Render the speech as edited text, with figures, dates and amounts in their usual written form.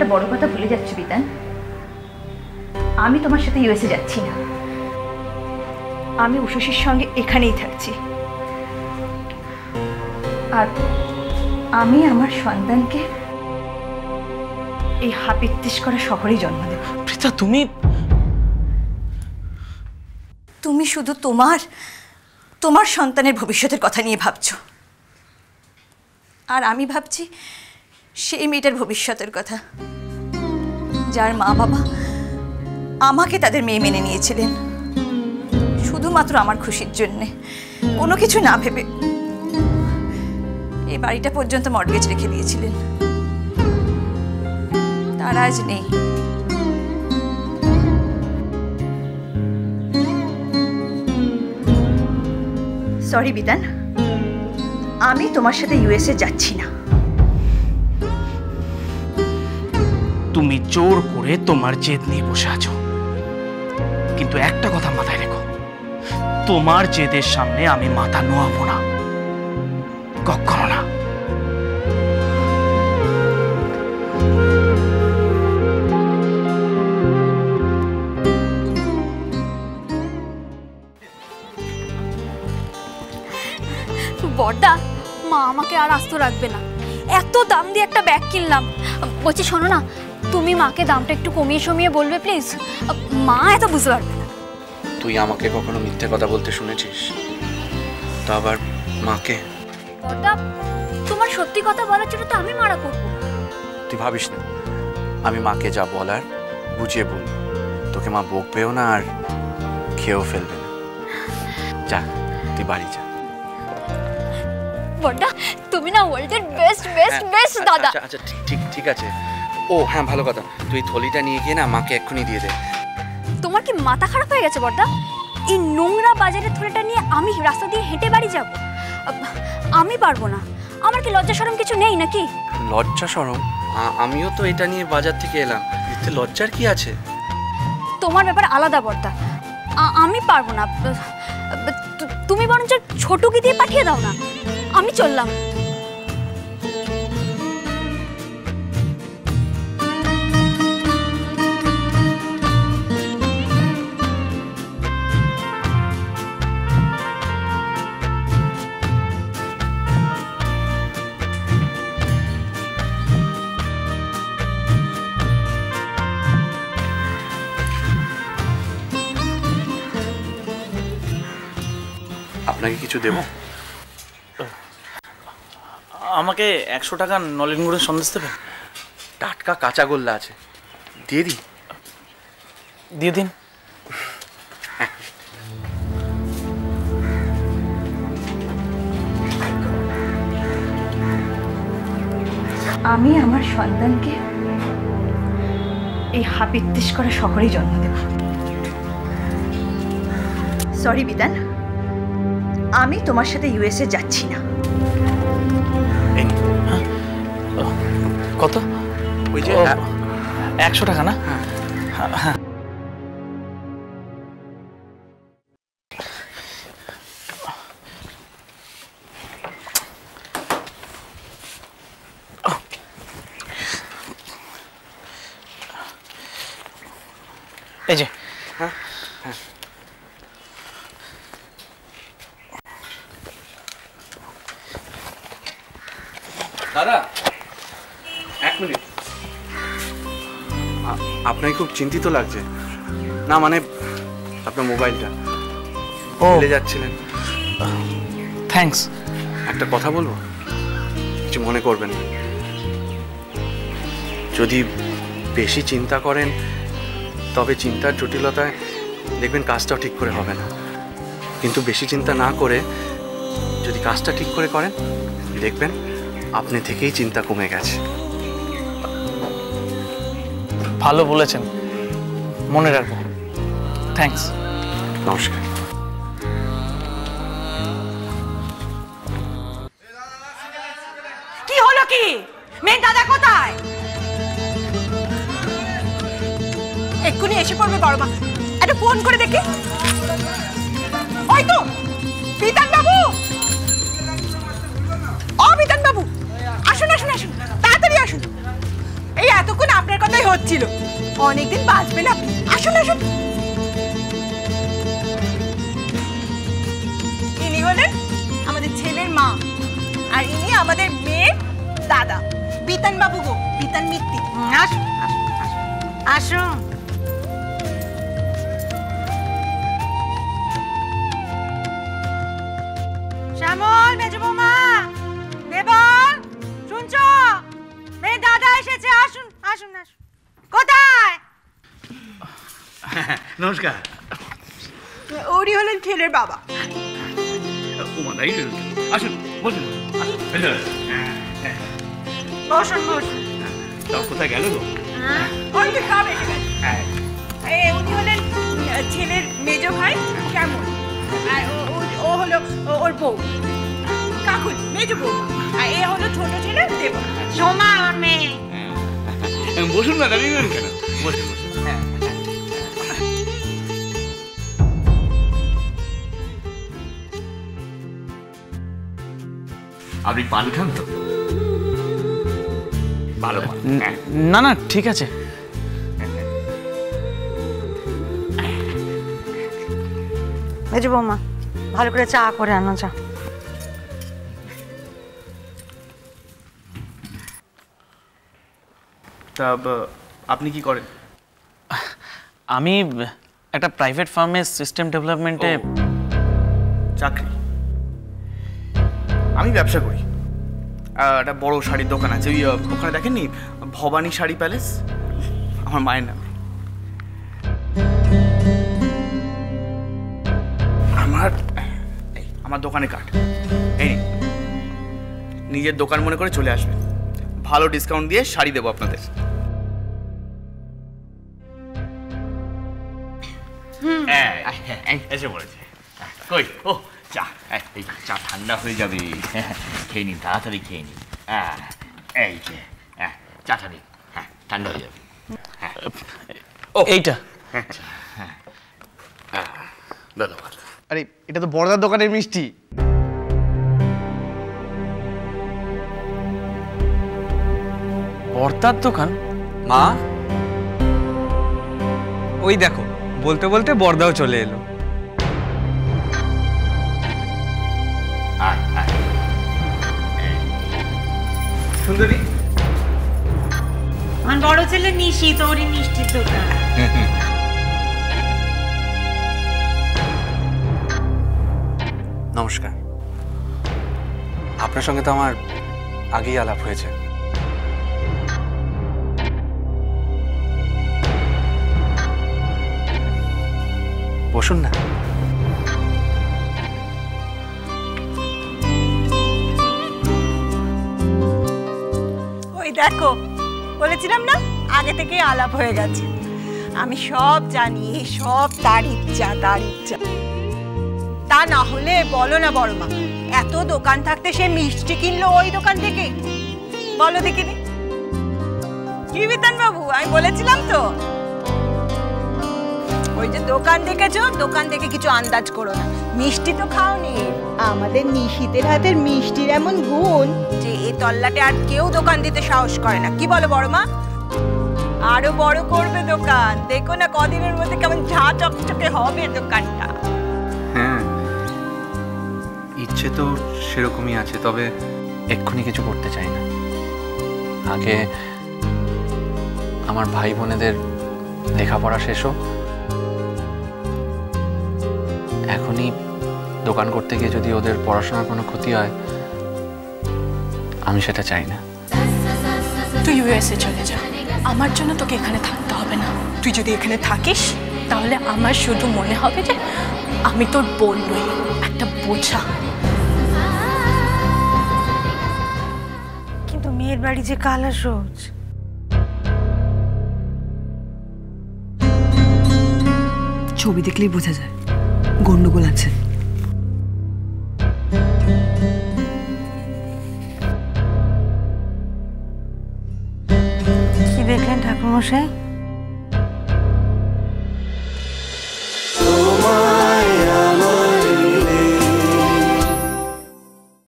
একটা বড় কথা ভুলে যাচ্ছ বিতান। আমি তোমার সাথে ইউএসএ যাচ্ছি না, আমি উষসীর সঙ্গে এখানেই থাকছি। আর আমি আমার সন্তানকে এই হাপিত্তিস করা শহরেই জন্ম দেব। প্রীতা, তুমি শুধু তোমার সন্তানের ভবিষ্যতের কথা নিয়ে ভাবছো, আর আমি ভাবছি সেই মেয়েটার ভবিষ্যতের কথা, যার মা বাবা আমাকে তাদের মেয়ে মেনে নিয়েছিলেন শুধুমাত্র আমার খুশির জন্যে, কোনো কিছু না ভেবে। এই বাড়িটা পর্যন্ত মর্টগেজ রেখে দিয়েছিলেন, তারা আজ নেই। সরি বিতান, আমি তোমার সাথে ইউএসএ যাচ্ছি না। তুমি জোর করে তোমার জেদ নিয়ে বসে আছো, কিন্তু একটা কথা মাথায় রেখো, তোমার জেদের সামনে আমি মাথা নোয়াবো না, কখনো না। বড়দা, মা আমাকে আর আস্ত রাখবে না, এত দাম দিয়ে একটা ব্যাগ কিনলাম। বলছি শোনো না, তুমি মাকে দামটা একটু কমিয়ে সমিয়ে বলবে প্লিজ, মা এত বুঝতে পারবে না। তুই আমাকে কখনো মিথ্যে কথা বলতে শুনেছিস? তা আবার মাকে? বড়দা, তোমার সত্যি কথা বলার জন্য তো আমি মারা করবো। তুই ভাবিস না, আমি মাকে যা বলার বুঝিয়ে বল, তোকে মা বকবেও না আর খেয়েও ফেলবে না। যা, তুই বাড়ি যা। বড়দা, তুমি না ওয়ার্ল্ডের বেস্ট দাদা। আচ্ছা ঠিক আছে। ও হ্যাঁ, ভালো কথা, তুই থলিটা নিয়ে গিয়ে না মাকে এক্ষুনি দিয়ে দে। তোমার কি মাথা খারাপ হয়ে গেছে বড়দা? এই নোংরা বাজারের থলিটা নিয়ে আমি রাস্তা দিয়ে হেঁটে বাড়ি যাব? আমি পারবো না। আমার কি লজ্জা শরম কিছু নেই নাকি? লজ্জা শরম? আমিও তো এটা নিয়ে বাজার থেকে এলাম, এতে লজ্জার কি আছে? তোমার ব্যাপার আলাদা বড়দা, আমি পারবো না। তুমি বরঞ্চ ছোটকে দিয়ে পাঠিয়ে দাও না, আমি চললাম। আপনাকে কিছু দেব? আমাকে 100 টাকা নলেন গুড়ের সন্দেশ দেবেন? টাটকা কাঁচা গোল্লা আছে, দিয়ে দিই? দিয়ে দিন। আমি আমার সন্তানকে এই হাপিত্তিস করা শহরেই জন্ম দেব। সরি বিতান, আমি তোমার সাথে ইউএসএ যাচ্ছি না। কত? ওই যে 100 টাকা না? হ্যাঁ। এই যে। হ্যাঁ। দাদা, 1 মিনিট। আপনাকে খুব চিন্তিত লাগছে না? মানে আপনার মোবাইলটা ভুলে যাচ্ছিলেন। থ্যাঙ্কস। একটা কথা বলবো, কিছু মনে করবেন না। যদি বেশি চিন্তা করেন তবে চিন্তার জটিলতায় দেখবেন কাজটাও ঠিক করে হবে না, কিন্তু বেশি চিন্তা না করে যদি কাজটা ঠিক করে করেন দেখবেন আপনি থেকেই চিন্তা কমে গেছে। ভালো বলেছেন, মনে রাখবো। থ্যাঙ্কস। নমস্কার। কি হলো কি? মেয়ের দাদা কোথায়? এক্ষুনি এসে পড়বে বড় মা, একটা ফোন করে দেখি। ওই তো বিতান বাবু, ও বিতান বাবু, আসুন আসুন আসুন, তাড়াতাড়ি আসুন। এই এতক্ষণ আপনার হচ্ছিল। অনেকদিন বাঁচবেন আপনি। আসুন আসুন। ইনি হলেন আমাদের ছেলের মা, আর ইনি আমাদের মেয়ের দাদা, বিতান বাবু গো, বিতান মিত্তি। আসুন আসুন আসুন আসুন। শ্যামল, মেজ বৌমা, দেবল, শুনছ? মেয়ে দাদা এসেছে, আসুন আসুন আসুন। কোথায়? নমস্কার। ওরই হলেন ছেলের বাবা। উমাদাই আসুন, বসুন। বসুন বসুন। সব কোথায় গেল গো? ওই যে সব এসে গেছে। উনি হলেন ছেলের মেজ ভাই শ্যামল, আর ও হলো ওর বউ কাকুল, মেজ বউ। আর এ হলো ছোট ছেলে দেব, সোমা আমার মেয়ে। বসুন না, দাঁড়িয়ে কেন? বসুন বসুন। আপনি পান খান তো? ভালো পান। না না, ঠিক আছে। মেজ বৌমা, ভালো করে চা করে আনো, চা। তা আপনি কি করেন? আমি একটা প্রাইভেট ফার্মে সিস্টেম ডেভেলপমেন্টে চাকরি। আমি ব্যবসা করি। একটা বড় শাড়ির দোকান আছে, ওই ওখানে দেখেননি ভবানী শাড়ি প্যালেস, আমার মায়ের নামে। আমার দোকানে কার্ড এই নিন। নিজের দোকান মনে করে চলে আসবেন, ভালো ডিসকাউন্ট দিয়ে শাড়ি দেবো আপনাদের। এসে পড়েছে। কই ও চা, এই চা ঠান্ডা হয়ে যাবে, খেয়ে নিন, তাড়াতাড়ি খেয়ে নিন। এই যে চাটা নিন, ঠান্ডা হয়ে যাবে। এইটা ধন্যবাদ। আরে এটা তো বড়দার দোকানের মিষ্টি। বর্তার দোকান? মা, ওই দেখো, বলতে বলতে বর্দাও চলে এলো। সুন্দরী, আমার বড় ছেলে নিশি, তোরই মিষ্টির দোকান। নমস্কার। আপনার সঙ্গে তো আমার আগেই আলাপ হয়েছে। বসুন না। ওই দেখো, বলেছিলাম না আগে থেকেই আলাপ হয়ে গেছে। আমি সব জানি, সব তার ইচ্ছা, তার ইচ্ছা। তা না হলে বলো না বড় মা, এত দোকান থাকতে সে মিষ্টি কিনলো ওই দোকান থেকে? বলো দেখিনি। কি বিতান বাবু, আমি বলেছিলাম তো। ওই যে দোকান দেখেছো, দোকান দেখে কিছু আন্দাজ করো না। মিষ্টি তো খাওনি। আমাদের নিশিতের হাতের মিষ্টির এমন গুণ যে এই তল্লাটে আর কেউ দোকান দিতে সাহস করে না। কি বলো বড় মা? আরো বড় করবে দোকান, দেখো না কদিনের মধ্যে কেমন ঝা চকচকে হবে দোকানটা। হ্যাঁ, ইচ্ছে তো সেরকমই আছে, তবে এক্ষুনি কিছু করতে চাই না। আগে আমার ভাই বোনেদের লেখাপড়া শেষ হোক, এখনই দোকান করতে গিয়ে যদি ওদের পড়াশোনার কোনো ক্ষতি হয়, আমি সেটা চাই না। তুই ইউএসএ চলে যা, আমার জন্য তোকে এখানে থাকতে হবে না। তুই যদি এখানে থাকিস তাহলে আমার শুধু মনে হবে যে আমি তোর বোন নই, একটা বোঝা। কিন্তু মেয়ের বাড়ি যে কালাসোজ। ছবি দেখলেই বোঝা যায় গন্ডগোল আছে। কি দেখলেন ঠাকুরমশাই?